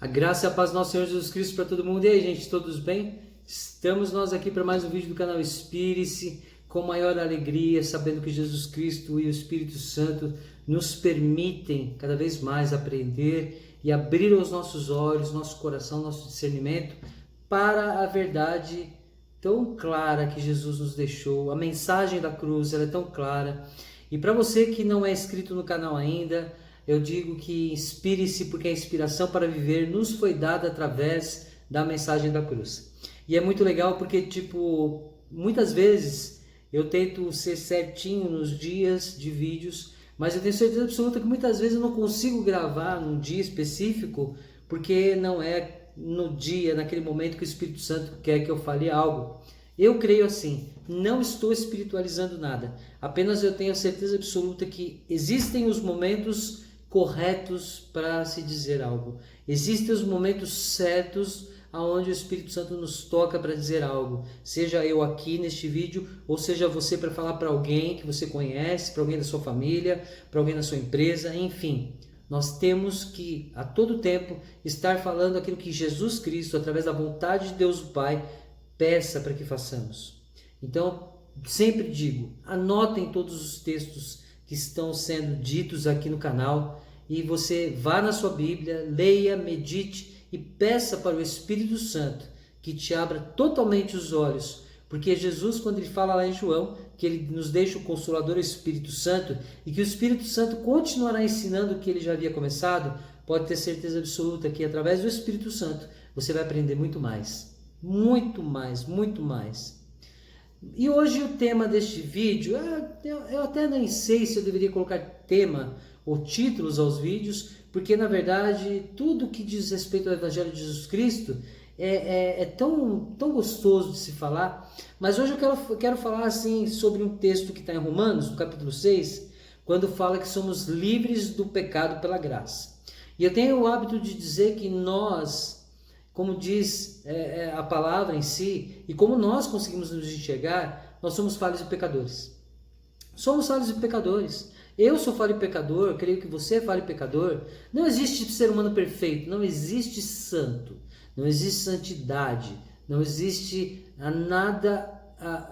A graça e a paz do nosso Senhor Jesus Cristo para todo mundo. E aí, gente, todos bem? Estamos nós aqui para mais um vídeo do canal Inspire-se, com maior alegria, sabendo que Jesus Cristo e o Espírito Santo nos permitem cada vez mais aprender e abrir os nossos olhos, nosso coração, nosso discernimento para a verdade tão clara que Jesus nos deixou. A mensagem da cruz, ela é tão clara. E para você que não é inscrito no canal ainda, eu digo que inspire-se, porque a inspiração para viver nos foi dada através da mensagem da cruz. E é muito legal porque, muitas vezes eu tento ser certinho nos dias de vídeos, mas eu tenho certeza absoluta que muitas vezes eu não consigo gravar num dia específico, porque não é no dia, naquele momento que o Espírito Santo quer que eu fale algo. Eu creio assim, não estou espiritualizando nada, apenas eu tenho a certeza absoluta que existem os momentos corretos para se dizer algo. Existem os momentos certos aonde o Espírito Santo nos toca para dizer algo. Seja eu aqui neste vídeo, ou seja você para falar para alguém que você conhece, para alguém da sua família, para alguém da sua empresa, enfim. Nós temos que, a todo tempo, estar falando aquilo que Jesus Cristo, através da vontade de Deus o Pai, peça para que façamos. Então, sempre digo, anotem todos os textos que estão sendo ditos aqui no canal e você vá na sua Bíblia, leia, medite e peça para o Espírito Santo que te abra totalmente os olhos, porque Jesus, quando ele fala lá em João, que ele nos deixa o Consolador, o Espírito Santo, e que o Espírito Santo continuará ensinando o que ele já havia começado, pode ter certeza absoluta que através do Espírito Santo você vai aprender muito mais, muito mais, muito mais. E hoje o tema deste vídeo, eu até nem sei se eu deveria colocar tema ou títulos aos vídeos, porque na verdade tudo que diz respeito ao Evangelho de Jesus Cristo é tão gostoso de se falar. Mas hoje eu quero falar assim sobre um texto que está em Romanos, no capítulo 6, quando fala que somos livres do pecado pela graça. E eu tenho o hábito de dizer que nós, como diz a palavra em si, e como nós conseguimos nos enxergar, nós somos falhos e pecadores. Somos falhos e pecadores. Eu sou falho e pecador, creio que você é falho e pecador. Não existe ser humano perfeito, não existe santo, não existe santidade, não existe nada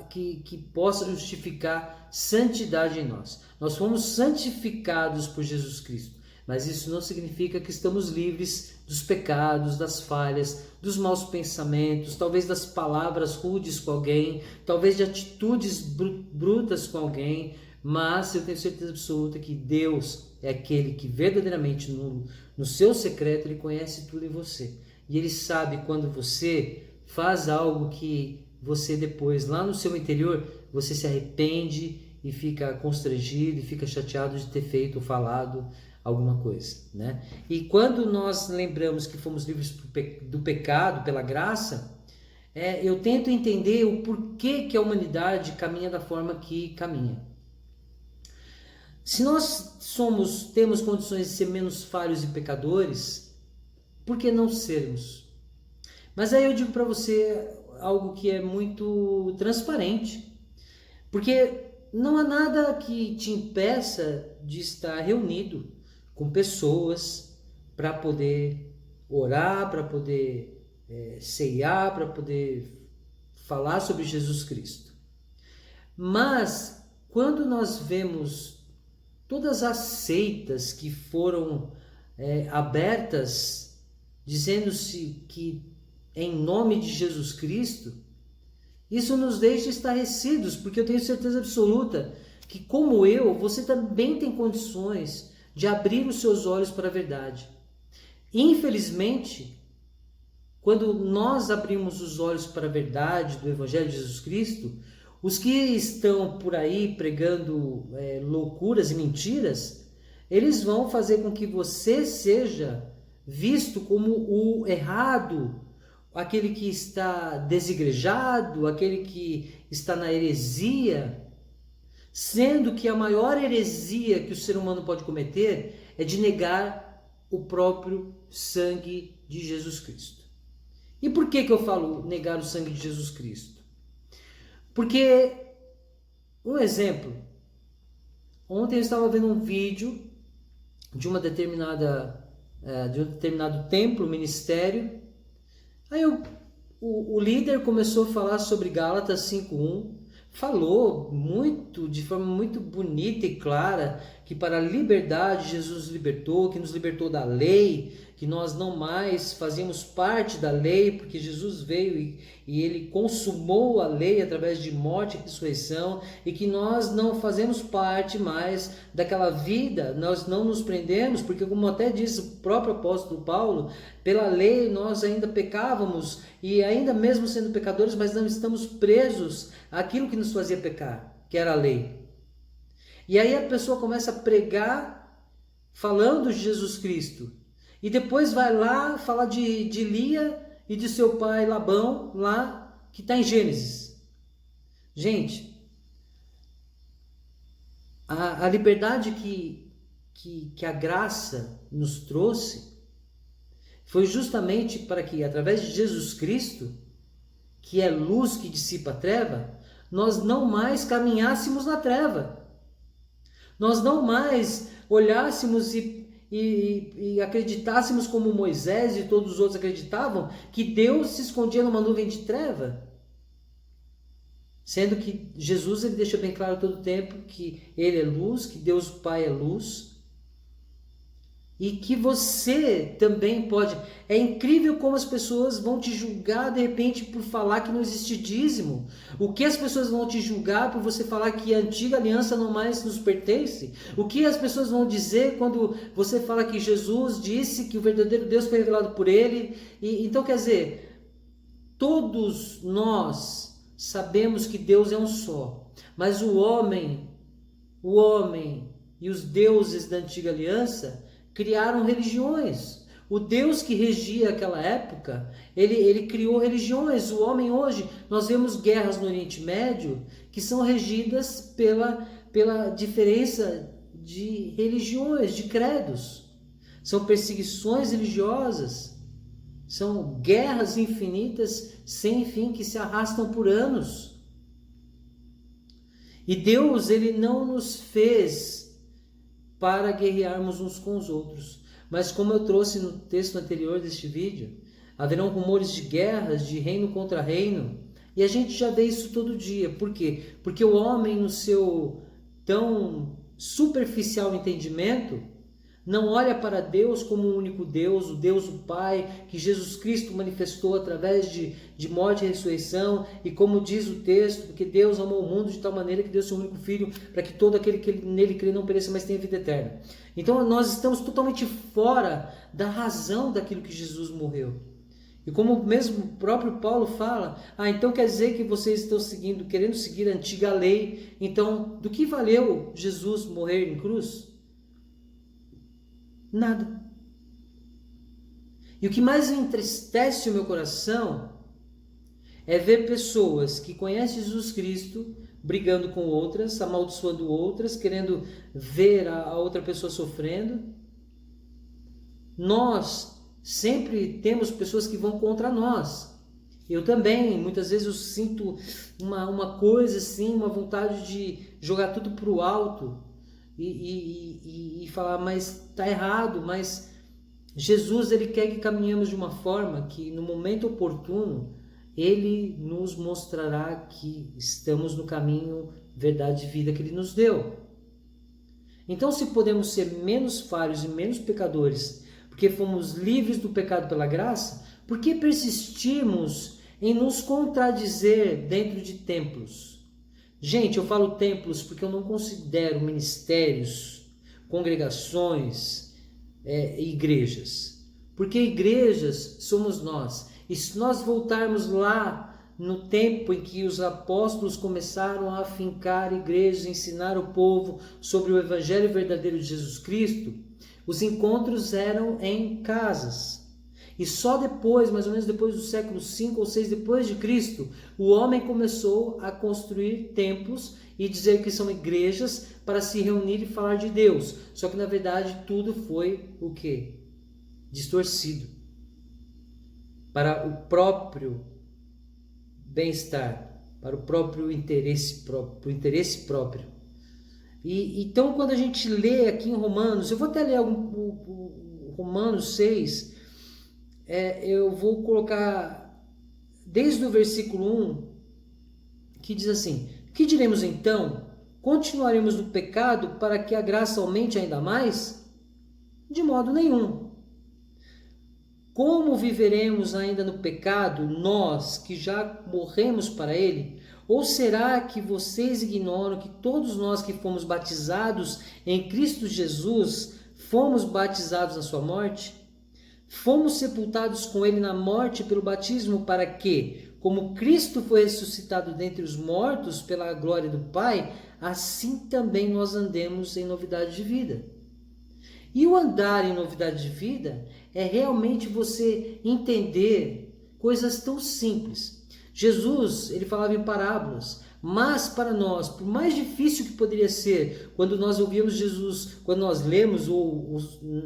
que possa justificar santidade em nós. Nós fomos santificados por Jesus Cristo. Mas isso não significa que estamos livres dos pecados, das falhas, dos maus pensamentos, talvez das palavras rudes com alguém, talvez de atitudes brutas com alguém, mas eu tenho certeza absoluta que Deus é aquele que verdadeiramente no seu secreto ele conhece tudo em você. E ele sabe quando você faz algo que você depois, lá no seu interior, você se arrepende e fica constrangido e fica chateado de ter feito ou falado alguma coisa, né? E quando nós lembramos que fomos livres do pecado pela graça, eu tento entender o porquê que a humanidade caminha da forma que caminha. Se nós temos condições de ser menos falhos e pecadores, por que não sermos? Mas aí eu digo para você algo que é muito transparente, porque não há nada que te impeça de estar reunido com pessoas para poder orar, para poder ceiar, para poder falar sobre Jesus Cristo. Mas quando nós vemos todas as seitas que foram abertas, dizendo-se que em nome de Jesus Cristo, isso nos deixa estarrecidos, porque eu tenho certeza absoluta que, como eu, você também tem condições de abrir os seus olhos para a verdade. Infelizmente, quando nós abrimos os olhos para a verdade do Evangelho de Jesus Cristo, os que estão por aí pregando loucuras e mentiras, eles vão fazer com que você seja visto como o errado, aquele que está desigrejado, aquele que está na heresia, sendo que a maior heresia que o ser humano pode cometer é de negar o próprio sangue de Jesus Cristo. E por que eu falo negar o sangue de Jesus Cristo? Porque, um exemplo, ontem eu estava vendo um vídeo de uma determinada de um determinado templo, ministério. Aí o líder começou a falar sobre Gálatas 5:1, falou de forma muito bonita e clara que para a liberdade Jesus libertou, que nos libertou da lei, que nós não mais fazíamos parte da lei, porque Jesus veio e ele consumou a lei através de morte e ressurreição, e que nós não fazemos parte mais daquela vida, nós não nos prendemos, porque como até diz o próprio apóstolo Paulo, pela lei nós ainda pecávamos, e ainda mesmo sendo pecadores, mas não estamos presos àquilo que nos fazia pecar, que era a lei. E aí a pessoa começa a pregar falando de Jesus Cristo, e depois vai lá falar de Lia e de seu pai Labão, lá que está em Gênesis. Gente, a liberdade que a graça nos trouxe foi justamente para que, através de Jesus Cristo, que é luz que dissipa a treva, nós não mais caminhássemos na treva. Nós não mais olhássemos e acreditássemos como Moisés e todos os outros acreditavam, que Deus se escondia numa nuvem de treva. Sendo que Jesus ele deixa bem claro todo o tempo que ele é luz, que Deus o Pai é luz. E que você também pode. É incrível como as pessoas vão te julgar de repente por falar que não existe dízimo. O que as pessoas vão te julgar por você falar que a antiga aliança não mais nos pertence. O que as pessoas vão dizer quando você fala que Jesus disse que o verdadeiro Deus foi revelado por ele. Então quer dizer, todos nós sabemos que Deus é um só. Mas o homem e os deuses da antiga aliança criaram religiões. O Deus que regia aquela época, ele criou religiões. O homem hoje, nós vemos guerras no Oriente Médio que são regidas pela diferença de religiões, de credos. São perseguições religiosas, são guerras infinitas sem fim que se arrastam por anos. E Deus, ele não nos fez para guerrearmos uns com os outros. Mas como eu trouxe no texto anterior deste vídeo, haverão rumores de guerras, de reino contra reino, e a gente já vê isso todo dia. Por quê? Porque o homem, no seu tão superficial entendimento, não olha para Deus como o único Deus, o Deus o Pai, que Jesus Cristo manifestou através de morte e ressurreição, e como diz o texto, porque Deus amou o mundo de tal maneira que deu seu único Filho, para que todo aquele que nele crê não pereça, mas tenha vida eterna. Então nós estamos totalmente fora da razão daquilo que Jesus morreu. E como mesmo o próprio Paulo fala, então quer dizer que vocês estão querendo seguir a antiga lei, então do que valeu Jesus morrer em cruz? Nada. E o que mais entristece o meu coração é ver pessoas que conhecem Jesus Cristo brigando com outras, amaldiçoando outras, querendo ver a outra pessoa sofrendo. Nós sempre temos pessoas que vão contra nós. Eu também, muitas vezes eu sinto uma coisa assim, uma vontade de jogar tudo para o alto. E falar, mas está errado, mas Jesus ele quer que caminhemos de uma forma que no momento oportuno ele nos mostrará que estamos no caminho, verdade e vida que ele nos deu. Então, se podemos ser menos falhos e menos pecadores, porque fomos livres do pecado pela graça, por que persistimos em nos contradizer dentro de templos? Gente, eu falo templos porque eu não considero ministérios, congregações, igrejas. Porque igrejas somos nós. E se nós voltarmos lá no tempo em que os apóstolos começaram a afincar igrejas, ensinar o povo sobre o evangelho verdadeiro de Jesus Cristo, os encontros eram em casas. E só depois, mais ou menos depois do século 5 ou 6 depois de Cristo, o homem começou a construir templos e dizer que são igrejas para se reunir e falar de Deus. Só que na verdade tudo foi o quê? Distorcido. Para o próprio bem-estar, para o próprio interesse próprio. E então quando a gente lê aqui em Romanos, eu vou até ler Romanos 6, eu vou colocar desde o versículo 1, que diz assim: que diremos então? Continuaremos no pecado para que a graça aumente ainda mais? De modo nenhum. Como viveremos ainda no pecado, nós que já morremos para ele? Ou será que vocês ignoram que todos nós que fomos batizados em Cristo Jesus, fomos batizados na sua morte? Fomos sepultados com ele na morte pelo batismo para que, como Cristo foi ressuscitado dentre os mortos pela glória do Pai, assim também nós andemos em novidade de vida. E o andar em novidade de vida é realmente você entender coisas tão simples. Jesus, ele falava em parábolas, mas para nós, por mais difícil que poderia ser, quando nós ouvíamos Jesus, quando nós lemos,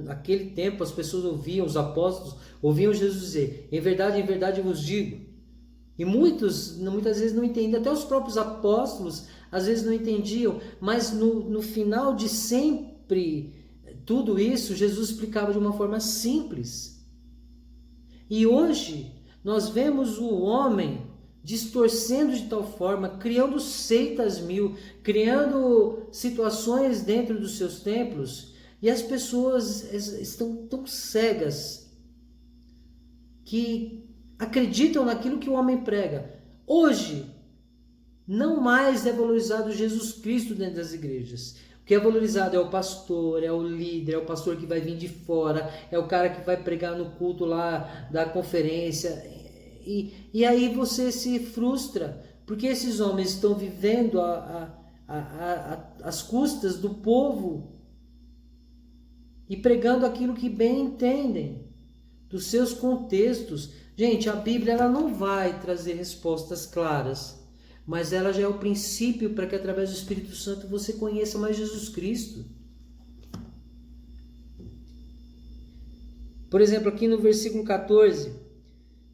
naquele tempo as pessoas ouviam, os apóstolos ouviam Jesus dizer: em verdade eu vos digo. E muitas vezes não entendiam, até os próprios apóstolos às vezes não entendiam, mas no final de sempre, tudo isso Jesus explicava de uma forma simples. E hoje nós vemos o homem distorcendo de tal forma, criando seitas mil, criando situações dentro dos seus templos, e as pessoas estão tão cegas que acreditam naquilo que o homem prega. Hoje, não mais é valorizado Jesus Cristo dentro das igrejas. O que é valorizado é o pastor, é o líder, é o pastor que vai vir de fora, é o cara que vai pregar no culto lá da conferência. E aí você se frustra, porque esses homens estão vivendo às custas do povo e pregando aquilo que bem entendem, dos seus contextos. Gente, a Bíblia ela não vai trazer respostas claras, mas ela já é o princípio para que através do Espírito Santo você conheça mais Jesus Cristo. Por exemplo, aqui no versículo 14,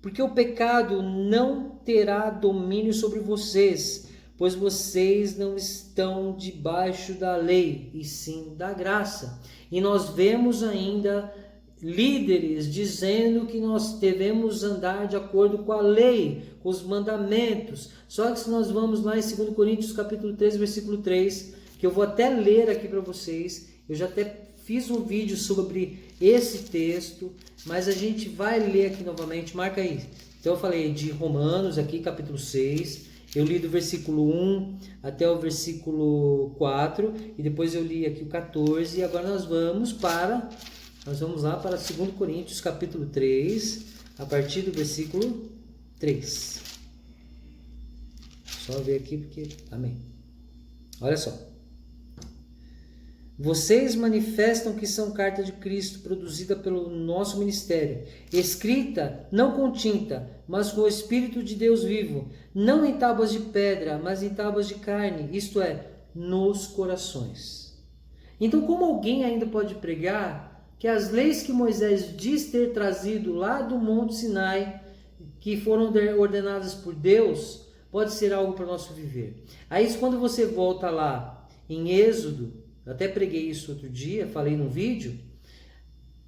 porque o pecado não terá domínio sobre vocês, pois vocês não estão debaixo da lei, e sim da graça. E nós vemos ainda líderes dizendo que nós devemos andar de acordo com a lei, com os mandamentos. Só que se nós vamos lá em 2 Coríntios capítulo 3, versículo 3, que eu vou até ler aqui para vocês, eu já até fiz um vídeo sobre esse texto, mas a gente vai ler aqui novamente, marca aí. Então eu falei de Romanos aqui, capítulo 6, eu li do versículo 1 até o versículo 4, e depois eu li aqui o 14, e agora nós vamos lá para 2 Coríntios capítulo 3, a partir do versículo 3. Só ver aqui porque... Amém. Olha só. Vocês manifestam que são carta de Cristo, produzida pelo nosso ministério, escrita não com tinta, mas com o Espírito de Deus vivo, não em tábuas de pedra, mas em tábuas de carne, isto é, nos corações. Então, como alguém ainda pode pregar que as leis que Moisés diz ter trazido lá do Monte Sinai, que foram ordenadas por Deus, pode ser algo para o nosso viver? Aí, quando você volta lá em Êxodo, eu até preguei isso outro dia, falei no vídeo,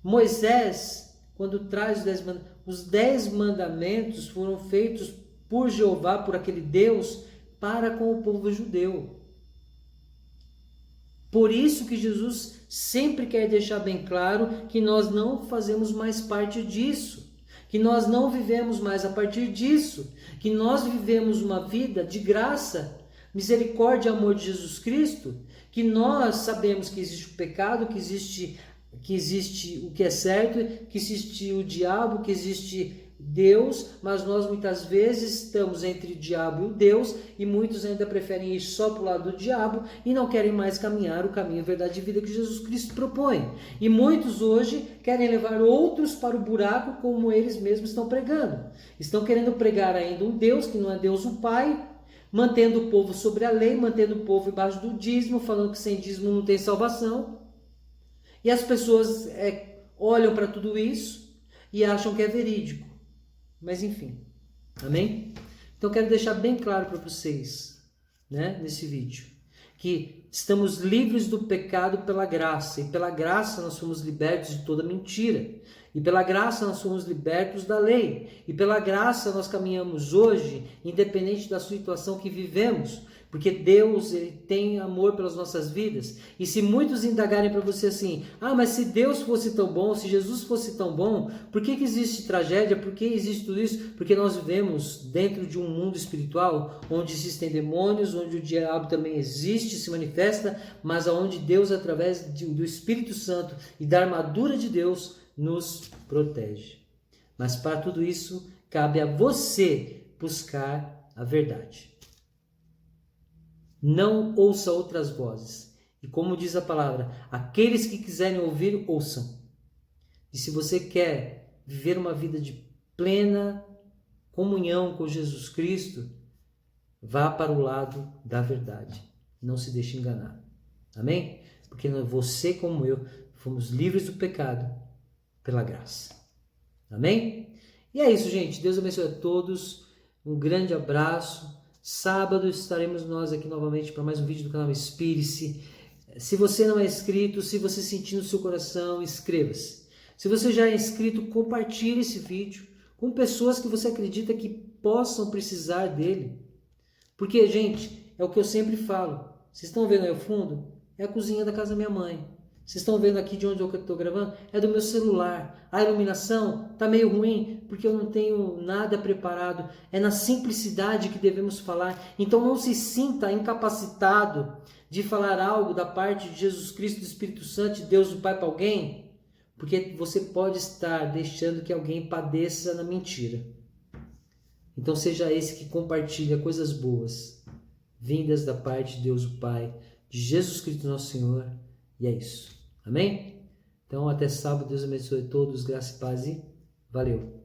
Moisés, quando traz os 10 mandamentos foram feitos por Jeová, por aquele Deus, para com o povo judeu. Por isso que Jesus sempre quer deixar bem claro que nós não fazemos mais parte disso, que nós não vivemos mais a partir disso, que nós vivemos uma vida de graça, misericórdia e amor de Jesus Cristo, que nós sabemos que existe o pecado, que existe o que é certo, que existe o diabo, que existe Deus, mas nós muitas vezes estamos entre o diabo e o Deus, e muitos ainda preferem ir só para o lado do diabo e não querem mais caminhar o caminho, a verdade e vida que Jesus Cristo propõe. E muitos hoje querem levar outros para o buraco como eles mesmos estão pregando. Estão querendo pregar ainda um Deus que não é Deus o Pai, mantendo o povo sobre a lei, mantendo o povo embaixo do dízimo, falando que sem dízimo não tem salvação. E as pessoas olham para tudo isso e acham que é verídico. Mas enfim, amém? Então quero deixar bem claro para vocês, nesse vídeo, que estamos livres do pecado pela graça, e pela graça nós fomos libertos de toda mentira, e pela graça nós fomos libertos da lei, e pela graça nós caminhamos hoje, independente da situação que vivemos, porque Deus, ele tem amor pelas nossas vidas. E se muitos indagarem para você assim, mas se Deus fosse tão bom, se Jesus fosse tão bom, por que existe tragédia, por que existe tudo isso? Porque nós vivemos dentro de um mundo espiritual, onde existem demônios, onde o diabo também existe, se manifesta, mas onde Deus, através do Espírito Santo e da armadura de Deus, nos protege. Mas para tudo isso, cabe a você buscar a verdade. Não ouça outras vozes. E como diz a palavra, aqueles que quiserem ouvir, ouçam. E se você quer viver uma vida de plena comunhão com Jesus Cristo, vá para o lado da verdade. Não se deixe enganar. Amém? Porque você, como eu, fomos livres do pecado pela graça. Amém? E é isso, gente. Deus abençoe a todos. Um grande abraço. Sábado estaremos nós aqui novamente para mais um vídeo do canal Inspire-se. Se você não é inscrito, se você sentir no seu coração, inscreva-se. Se você já é inscrito, compartilhe esse vídeo com pessoas que você acredita que possam precisar dele. Porque, gente, é o que eu sempre falo. Vocês estão vendo aí ao fundo? É a cozinha da casa da minha mãe. Vocês estão vendo aqui de onde eu estou gravando? É do meu celular. A iluminação está meio ruim porque eu não tenho nada preparado. É na simplicidade que devemos falar. Então não se sinta incapacitado de falar algo da parte de Jesus Cristo, do Espírito Santo, de Deus do Pai para alguém, porque você pode estar deixando que alguém padeça na mentira. Então seja esse que compartilha coisas boas, vindas da parte de Deus o Pai, de Jesus Cristo nosso Senhor. E é isso. Amém? Então, até sábado. Deus abençoe a todos. Graça e paz e valeu!